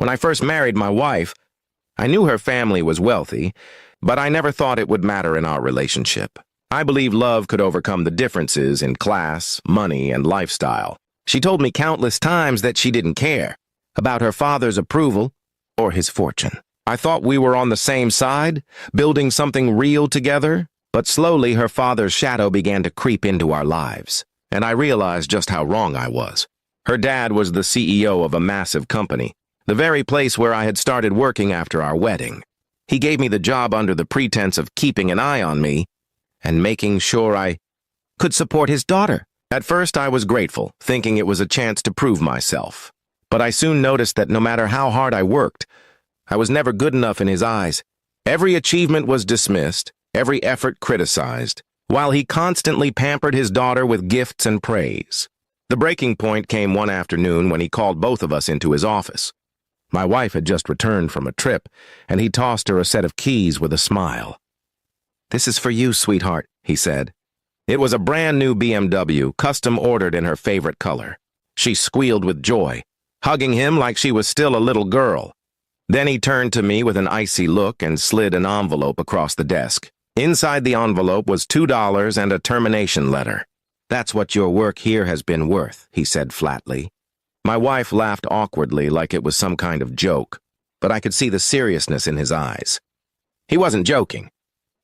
When I first married my wife, I knew her family was wealthy, but I never thought it would matter in our relationship. I believed love could overcome the differences in class, money, and lifestyle. She told me countless times that she didn't care about her father's approval or his fortune. I thought we were on the same side, building something real together, but slowly her father's shadow began to creep into our lives, and I realized just how wrong I was. Her dad was the CEO of a massive company, the very place where I had started working after our wedding. He gave me the job under the pretense of keeping an eye on me and making sure I could support his daughter. At first, I was grateful, thinking it was a chance to prove myself. But I soon noticed that no matter how hard I worked, I was never good enough in his eyes. Every achievement was dismissed, every effort criticized, while he constantly pampered his daughter with gifts and praise. The breaking point came one afternoon when he called both of us into his office. My wife had just returned from a trip, and he tossed her a set of keys with a smile. "This is for you, sweetheart," he said. It was a brand new BMW, custom ordered in her favorite color. She squealed with joy, hugging him like she was still a little girl. Then he turned to me with an icy look and slid an envelope across the desk. Inside the envelope was $2 and a termination letter. "That's what your work here has been worth," he said flatly. My wife laughed awkwardly like it was some kind of joke, but I could see the seriousness in his eyes. He wasn't joking.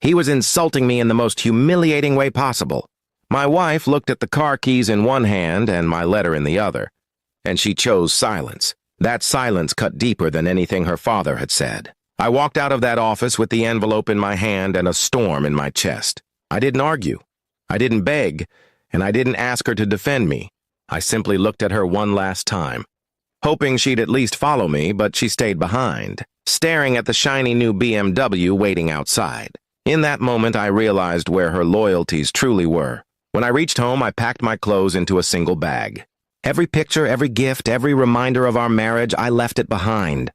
He was insulting me in the most humiliating way possible. My wife looked at the car keys in one hand and my letter in the other, and she chose silence. That silence cut deeper than anything her father had said. I walked out of that office with the envelope in my hand and a storm in my chest. I didn't argue. I didn't beg, and I didn't ask her to defend me. I simply looked at her one last time, hoping she'd at least follow me, but she stayed behind, staring at the shiny new BMW waiting outside. In that moment, I realized where her loyalties truly were. When I reached home, I packed my clothes into a single bag. Every picture, every gift, every reminder of our marriage, I left it behind.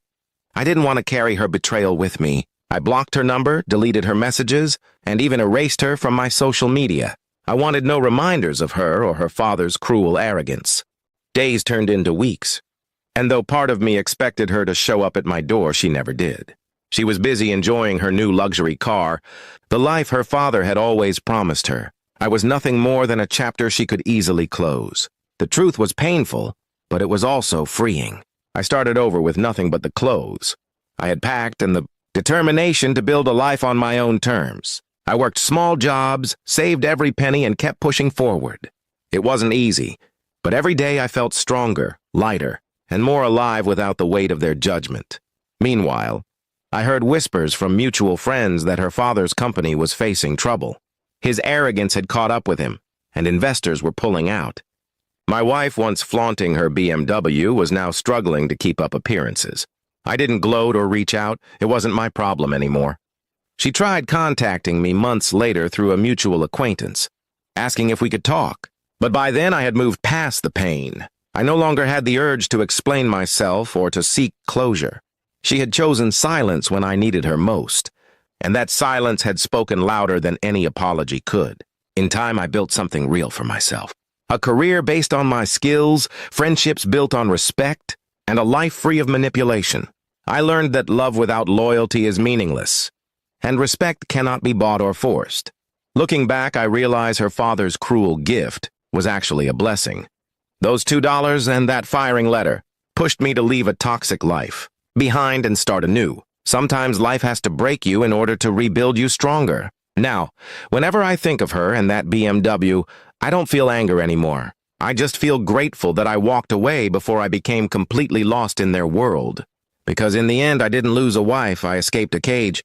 I didn't want to carry her betrayal with me. I blocked her number, deleted her messages, and even erased her from my social media. I wanted no reminders of her or her father's cruel arrogance. Days turned into weeks, and though part of me expected her to show up at my door, she never did. She was busy enjoying her new luxury car, the life her father had always promised her. I was nothing more than a chapter she could easily close. The truth was painful, but it was also freeing. I started over with nothing but the clothes I had packed and the determination to build a life on my own terms. I worked small jobs, saved every penny, and kept pushing forward. It wasn't easy, but every day I felt stronger, lighter, and more alive without the weight of their judgment. Meanwhile, I heard whispers from mutual friends that her father's company was facing trouble. His arrogance had caught up with him, and investors were pulling out. My wife, once flaunting her BMW, was now struggling to keep up appearances. I didn't gloat or reach out. It wasn't my problem anymore. She tried contacting me months later through a mutual acquaintance, asking if we could talk. But by then I had moved past the pain. I no longer had the urge to explain myself or to seek closure. She had chosen silence when I needed her most, and that silence had spoken louder than any apology could. In time, I built something real for myself. A career based on my skills, friendships built on respect, and a life free of manipulation. I learned that love without loyalty is meaningless, and respect cannot be bought or forced. Looking back, I realize her father's cruel gift was actually a blessing. Those $2 and that firing letter pushed me to leave a toxic life behind and start anew. Sometimes life has to break you in order to rebuild you stronger. Now, whenever I think of her and that BMW, I don't feel anger anymore. I just feel grateful that I walked away before I became completely lost in their world. Because in the end, I didn't lose a wife, I escaped a cage.